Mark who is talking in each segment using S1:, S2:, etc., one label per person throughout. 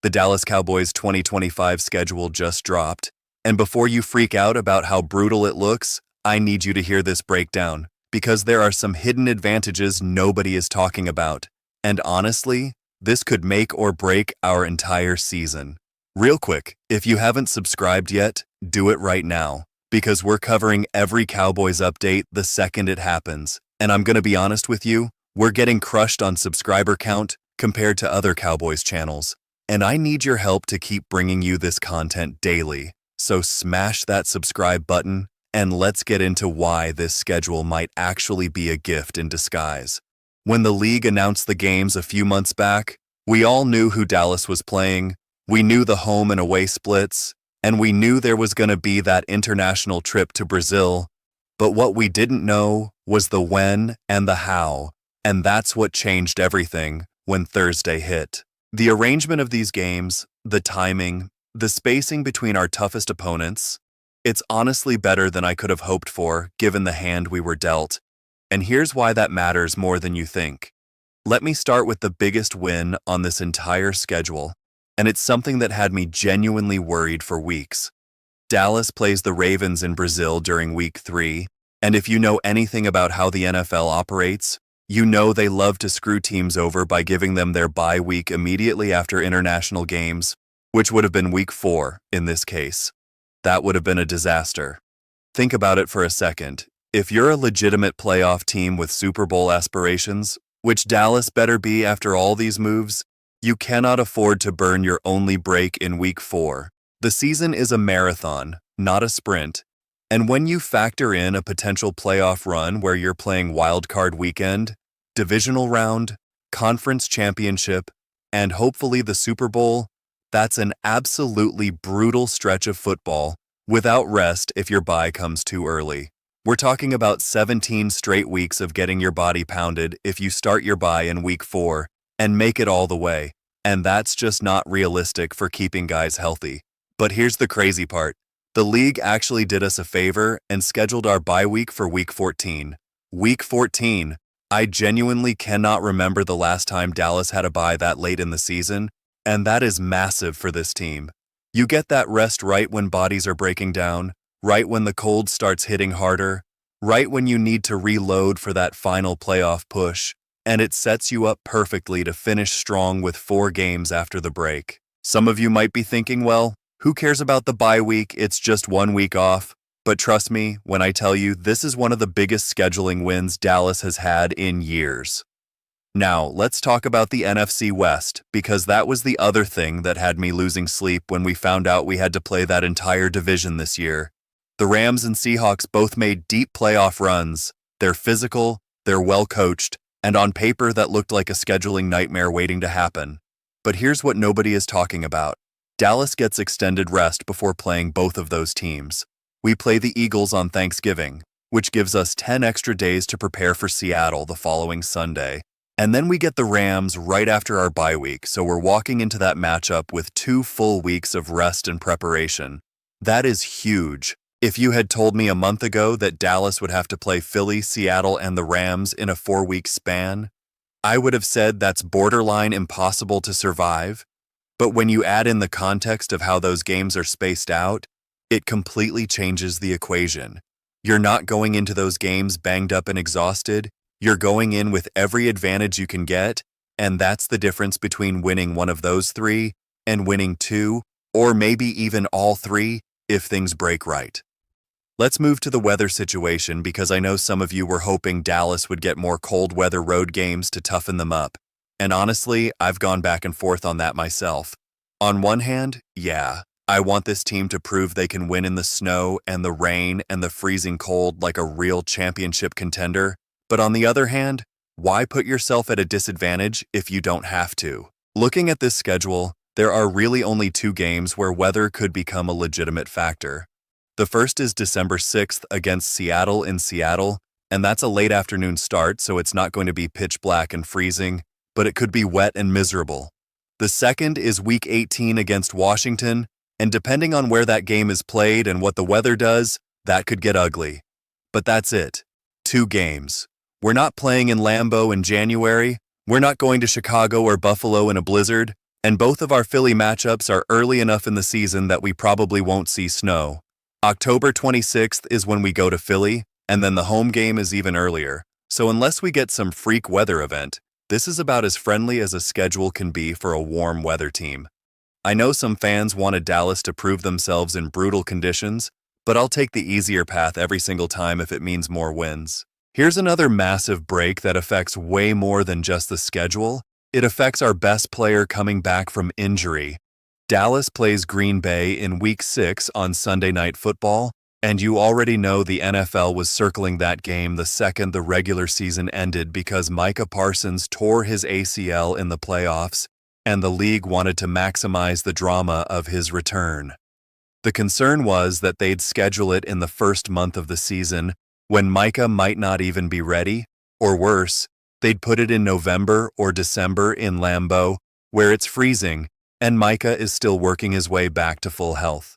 S1: The Dallas Cowboys 2025 schedule just dropped, and before you freak out about how brutal it looks, I need you to hear this breakdown, because there are some hidden advantages nobody is talking about. And honestly, this could make or break our entire season. Real quick, if you haven't subscribed yet, do it right now, because we're covering every Cowboys update the second it happens. And I'm gonna be honest with you, we're getting crushed on subscriber count compared to other Cowboys channels. And I need your help to keep bringing you this content daily. So smash that subscribe button, and let's get into why this schedule might actually be a gift in disguise. When the league announced the games a few months back, we all knew who Dallas was playing, we knew the home and away splits, and we knew there was going to be that international trip to Brazil. But what we didn't know was the when and the how, and that's what changed everything when Thursday hit. The arrangement of these games, the timing, the spacing between our toughest opponents, it's honestly better than I could have hoped for given the hand we were dealt. And here's why that matters more than you think. Let me start with the biggest win on this entire schedule, and it's something that had me genuinely worried for weeks. Dallas plays the Ravens in Brazil during Week 3, and if you know anything about how the NFL operates, you know they love to screw teams over by giving them their bye week immediately after international games, which would have been Week 4 in this case. That would have been a disaster. Think about it for a second. If you're a legitimate playoff team with Super Bowl aspirations, which Dallas better be after all these moves, you cannot afford to burn your only break in Week 4. The season is a marathon, not a sprint. And when you factor in a potential playoff run where you're playing Wild Card Weekend, divisional round, conference championship, and hopefully the Super Bowl, that's an absolutely brutal stretch of football without rest if your bye comes too early. We're talking about 17 straight weeks of getting your body pounded if you start your bye in Week 4 and make it all the way, and that's just not realistic for keeping guys healthy. But here's the crazy part. The league actually did us a favor and scheduled our bye week for Week 14. Week 14. I genuinely cannot remember the last time Dallas had a bye that late in the season, and that is massive for this team. You get that rest right when bodies are breaking down, right when the cold starts hitting harder, right when you need to reload for that final playoff push, and it sets you up perfectly to finish strong with 4 games after the break. Some of you might be thinking, well, who cares about the bye week? It's just 1 week off. But trust me when I tell you this is one of the biggest scheduling wins Dallas has had in years. Now, let's talk about the NFC West, because that was the other thing that had me losing sleep when we found out we had to play that entire division this year. The Rams and Seahawks both made deep playoff runs. They're physical, they're well-coached, and on paper that looked like a scheduling nightmare waiting to happen. But here's what nobody is talking about. Dallas gets extended rest before playing both of those teams. We play the Eagles on Thanksgiving, which gives us 10 extra days to prepare for Seattle the following Sunday. And then we get the Rams right after our bye week, so we're walking into that matchup with 2 full weeks of rest and preparation. That is huge. If you had told me a month ago that Dallas would have to play Philly, Seattle, and the Rams in a 4-week span, I would have said that's borderline impossible to survive. But when you add in the context of how those games are spaced out, it completely changes the equation. You're not going into those games banged up and exhausted. You're going in with every advantage you can get, and that's the difference between winning one of those 3 and winning 2, or maybe even all 3 if things break right. Let's move to the weather situation because I know some of you were hoping Dallas would get more cold weather road games to toughen them up. And honestly, I've gone back and forth on that myself. On one hand, yeah, I want this team to prove they can win in the snow and the rain and the freezing cold like a real championship contender. But on the other hand, why put yourself at a disadvantage if you don't have to? Looking at this schedule, there are really only 2 games where weather could become a legitimate factor. The first is December 6th against Seattle in Seattle, and that's a late afternoon start, so it's not going to be pitch black and freezing, but it could be wet and miserable. The second is Week 18 against Washington, and depending on where that game is played and what the weather does, that could get ugly. But that's it. 2 games. We're not playing in Lambeau in January. We're not going to Chicago or Buffalo in a blizzard. And both of our Philly matchups are early enough in the season that we probably won't see snow. October 26th is when we go to Philly, and then the home game is even earlier. So unless we get some freak weather event, this is about as friendly as a schedule can be for a warm weather team. I know some fans wanted Dallas to prove themselves in brutal conditions, but I'll take the easier path every single time if it means more wins. Here's another massive break that affects way more than just the schedule. It affects our best player coming back from injury. Dallas plays Green Bay in Week 6 on Sunday Night Football, and you already know the NFL was circling that game the second the regular season ended because Micah Parsons tore his ACL in the playoffs, and the league wanted to maximize the drama of his return. The concern was that they'd schedule it in the first month of the season, when Micah might not even be ready, or worse, they'd put it in November or December in Lambeau, where it's freezing, and Micah is still working his way back to full health.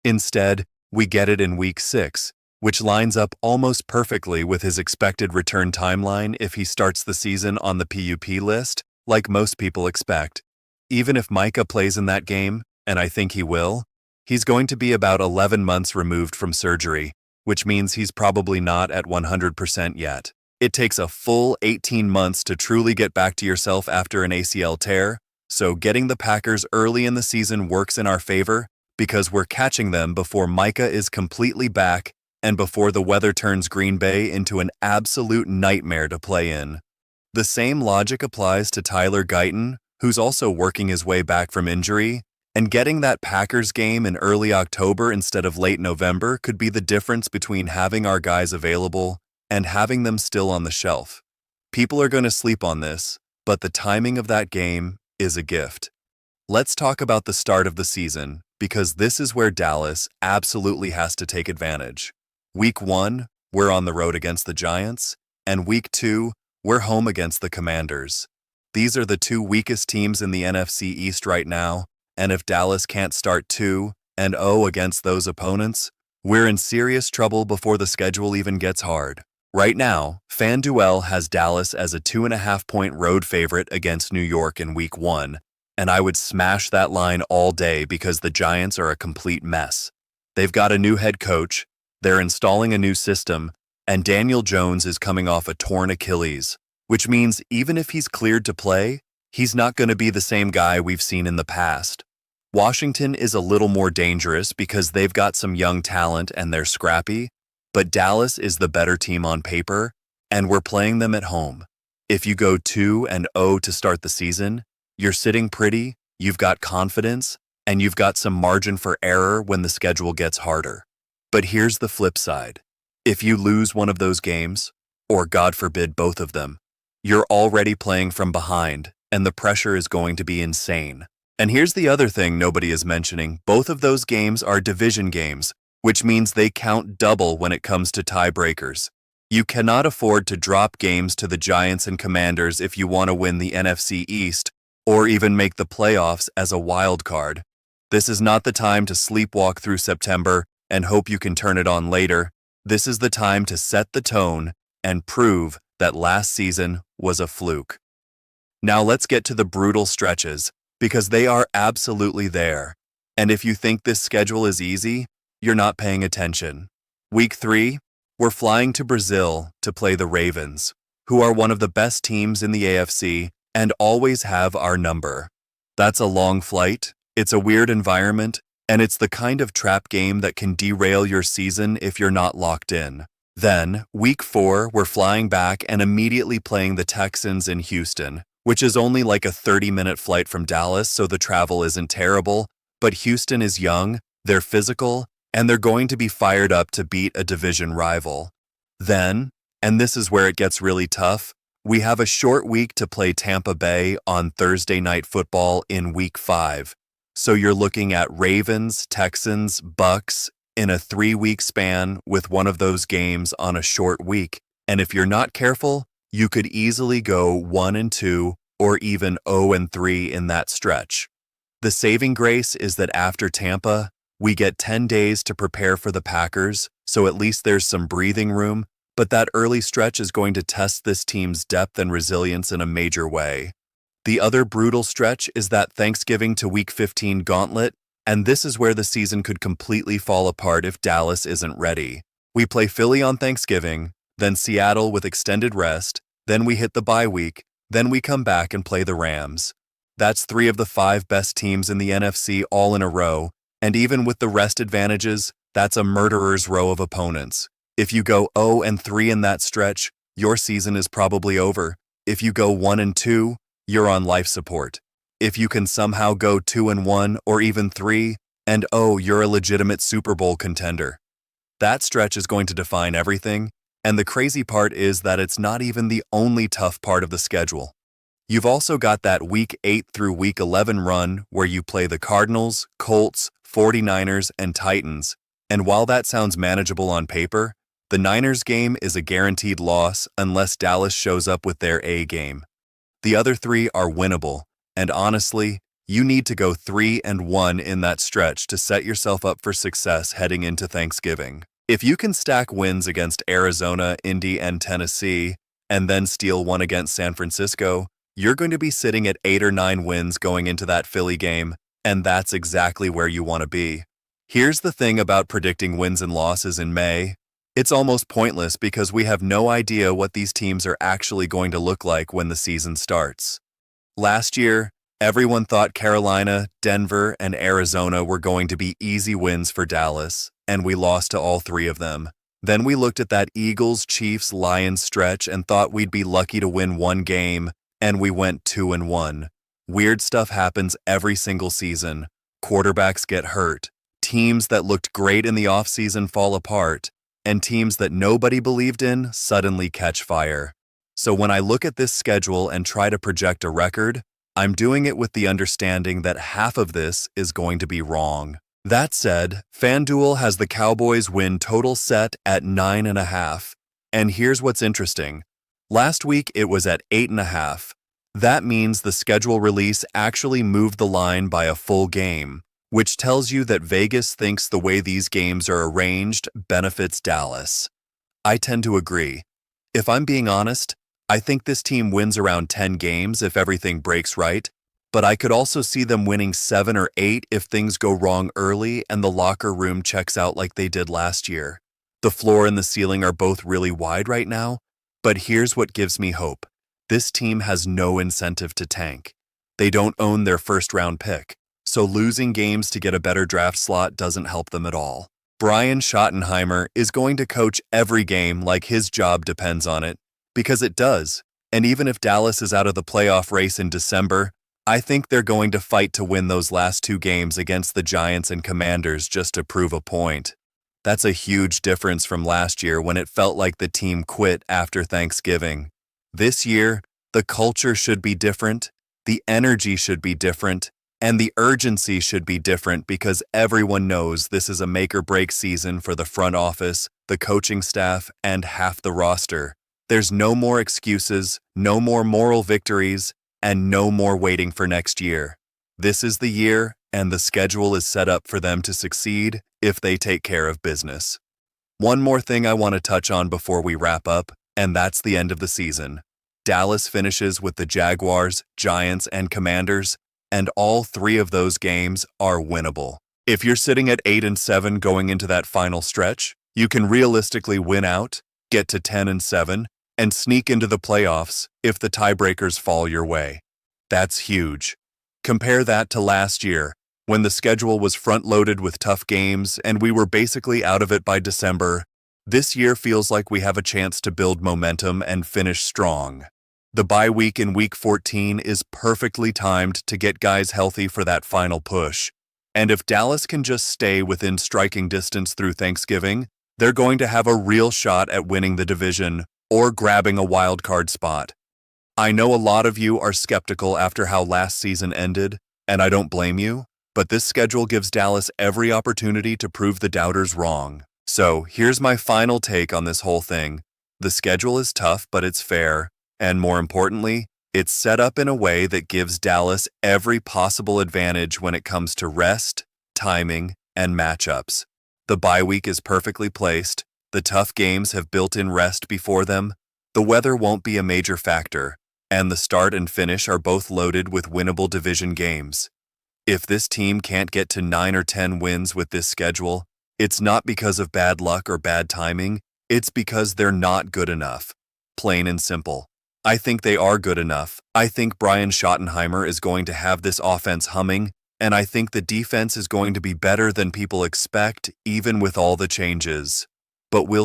S1: Instead, we get it in Week 6, which lines up almost perfectly with his expected return timeline if he starts the season on the PUP list, like most people expect. Even if Micah plays in that game, and I think he will, he's going to be about 11 months removed from surgery, which means he's probably not at 100% yet. It takes a full 18 months to truly get back to yourself after an ACL tear, so getting the Packers early in the season works in our favor because we're catching them before Micah is completely back and before the weather turns Green Bay into an absolute nightmare to play in. The same logic applies to Tyler Guyton, who's also working his way back from injury, and getting that Packers game in early October instead of late November could be the difference between having our guys available and having them still on the shelf. People are going to sleep on this, but the timing of that game is a gift. Let's talk about the start of the season, because this is where Dallas absolutely has to take advantage. Week 1, we're on the road against the Giants, and Week 2, we're home against the Commanders. These are the two weakest teams in the NFC East right now, and if Dallas can't start 2-0 against those opponents, we're in serious trouble before the schedule even gets hard. Right now, FanDuel has Dallas as a 2.5-point road favorite against New York in Week 1, and I would smash that line all day because the Giants are a complete mess. They've got a new head coach, they're installing a new system, and Daniel Jones is coming off a torn Achilles, which means even if he's cleared to play, he's not going to be the same guy we've seen in the past. Washington is a little more dangerous because they've got some young talent and they're scrappy, but Dallas is the better team on paper, and we're playing them at home. If you go 2-0 to start the season, you're sitting pretty, you've got confidence, and you've got some margin for error when the schedule gets harder. But here's the flip side. If you lose one of those games, or God forbid both of them, you're already playing from behind, and the pressure is going to be insane. And here's the other thing nobody is mentioning. Both of those games are division games, which means they count double when it comes to tiebreakers. You cannot afford to drop games to the Giants and Commanders if you want to win the NFC East or even make the playoffs as a wild card. This is not the time to sleepwalk through September and hope you can turn it on later. This is the time to set the tone and prove that last season was a fluke. Now let's get to the brutal stretches, because they are absolutely there. And if you think this schedule is easy, you're not paying attention. Week 3, we're flying to Brazil to play the Ravens, who are one of the best teams in the AFC and always have our number. That's a long flight, it's a weird environment, and it's the kind of trap game that can derail your season if you're not locked in. Then, Week 4, we're flying back and immediately playing the Texans in Houston, which is only like a 30-minute flight from Dallas, so the travel isn't terrible, but Houston is young, they're physical, and they're going to be fired up to beat a division rival. Then, and this is where it gets really tough, we have a short week to play Tampa Bay on Thursday Night Football in Week 5. So you're looking at Ravens, Texans, Bucks in a 3-week span with one of those games on a short week. And if you're not careful, you could easily go 1-2 or even 0-3 in that stretch. The saving grace is that after Tampa, we get 10 days to prepare for the Packers, so at least there's some breathing room, but that early stretch is going to test this team's depth and resilience in a major way. The other brutal stretch is that Thanksgiving to Week 15 gauntlet, and this is where the season could completely fall apart if Dallas isn't ready. We play Philly on Thanksgiving, then Seattle with extended rest, then we hit the bye week, then we come back and play the Rams. That's 3 of the 5 best teams in the NFC all in a row, and even with the rest advantages, that's a murderer's row of opponents. If you go 0-3 in that stretch, your season is probably over. If you go 1-2, you're on life support. If you can somehow go 2-1 or even 3, and you're a legitimate Super Bowl contender. That stretch is going to define everything, and the crazy part is that it's not even the only tough part of the schedule. You've also got that Week 8 through Week 11 run where you play the Cardinals, Colts, 49ers, and Titans, and while that sounds manageable on paper, the Niners game is a guaranteed loss unless Dallas shows up with their A game. The other 3 are winnable, and honestly, you need to go 3-1 in that stretch to set yourself up for success heading into Thanksgiving. If you can stack wins against Arizona, Indy, and Tennessee, and then steal one against San Francisco, you're going to be sitting at 8 or 9 wins going into that Philly game, and that's exactly where you want to be. Here's the thing about predicting wins and losses in May. It's almost pointless because we have no idea what these teams are actually going to look like when the season starts. Last year, everyone thought Carolina, Denver, and Arizona were going to be easy wins for Dallas, and we lost to all 3 of them. Then we looked at that Eagles, Chiefs, Lions stretch and thought we'd be lucky to win 1 game, and we went 2-1. Weird stuff happens every single season. Quarterbacks get hurt. Teams that looked great in the offseason fall apart, and teams that nobody believed in suddenly catch fire. So when I look at this schedule and try to project a record, I'm doing it with the understanding that half of this is going to be wrong. That said, FanDuel has the Cowboys win total set at 9.5. And here's what's interesting. Last week it was at 8.5. That means the schedule release actually moved the line by a full game, which tells you that Vegas thinks the way these games are arranged benefits Dallas. I tend to agree. If I'm being honest, I think this team wins around 10 games if everything breaks right, but I could also see them winning 7 or 8 if things go wrong early and the locker room checks out like they did last year. The floor and the ceiling are both really wide right now, but here's what gives me hope. This team has no incentive to tank. They don't own their first-round pick, so losing games to get a better draft slot doesn't help them at all. Brian Schottenheimer is going to coach every game like his job depends on it, because it does. And even if Dallas is out of the playoff race in December, I think they're going to fight to win those last 2 games against the Giants and Commanders just to prove a point. That's a huge difference from last year when it felt like the team quit after Thanksgiving. This year, the culture should be different, the energy should be different, and the urgency should be different because everyone knows this is a make-or-break season for the front office, the coaching staff, and half the roster. There's no more excuses, no more moral victories, and no more waiting for next year. This is the year, and the schedule is set up for them to succeed if they take care of business. One more thing I want to touch on before we wrap up, and that's the end of the season. Dallas finishes with the Jaguars, Giants, and Commanders, and all 3 of those games are winnable. If you're sitting at 8-7 going into that final stretch, you can realistically win out, get to 10-7, and sneak into the playoffs if the tiebreakers fall your way. That's huge. Compare that to last year, when the schedule was front-loaded with tough games and we were basically out of it by December. This year feels like we have a chance to build momentum and finish strong. The bye week in Week 14 is perfectly timed to get guys healthy for that final push. And if Dallas can just stay within striking distance through Thanksgiving, they're going to have a real shot at winning the division or grabbing a wild card spot. I know a lot of you are skeptical after how last season ended, and I don't blame you, but this schedule gives Dallas every opportunity to prove the doubters wrong. So here's my final take on this whole thing. The schedule is tough, but it's fair, and more importantly, it's set up in a way that gives Dallas every possible advantage when it comes to rest, timing, and matchups. The bye week is perfectly placed. The tough games have built-in rest before them. The weather won't be a major factor. and the start and finish are both loaded with winnable division games. If this team can't get to 9 or 10 wins with this schedule, it's not because of bad luck or bad timing, it's because they're not good enough. Plain and simple. I think they are good enough. I think Brian Schottenheimer is going to have this offense humming, and I think the defense is going to be better than people expect, even with all the changes. But we'll